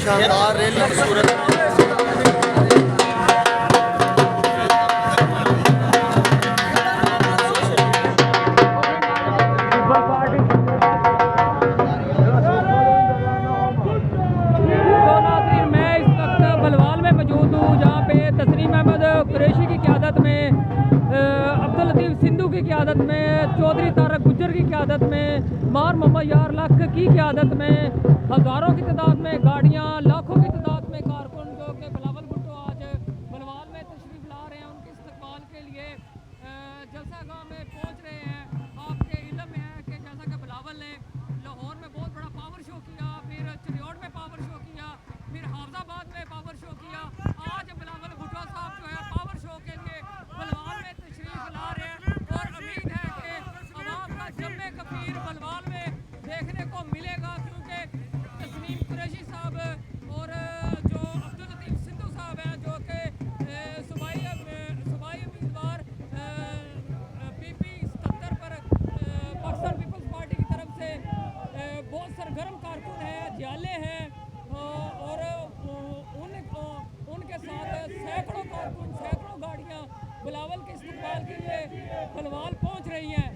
शानदार रैली की सूरत कुरैशी की क़यादत में, अब्दुल लतीफ़ सिंधु की क़यादत में, चौधरी तारक गुज्जर की क़यादत में, मार मोहम्मद यार लख की क़यादत में हज़ारों की तादाद में गाड़ियाँ, लाखों की तादाद में कारकुन जो कि बिलावल भुट्टो आज बलवाल में तशरीफ़ ला रहे हैं, उनके इस्तकबाल के लिए जलसागाह में पहुँच रहे हैं। आपके इल्म में है कि जैसा कि बिलावल ने लाहौर में बहुत बड़ा पावर शो किया, फिर चिरियोट में पावर शो किया, फिर हाफजाबाद में पावर शो किया, आज बिलावल भुट्टो साहब जो है पावर शो के लिए बलवाल में तशरीफ़ ला रहे हैं और उम्मीद है कि अवाम का जम्मे कबीर बलवाल में देखने को मिलेगा, क्योंकि तस्लीम कुरैशी साहब और जो अब्दुल लतीफ़ सिंधु साहब हैं जो कि सूबाई उम्मीदवार PP 77 पर पाकिस्तान पीपल्स पार्टी की तरफ से बहुत सरगर्म कारकुन हैं, जियाले हैं और उनके साथ सैकड़ों कारकुन, सैकड़ों गाड़ियाँ बिलावल के इस्तकबाल के लिए बलवाल पहुँच रही हैं।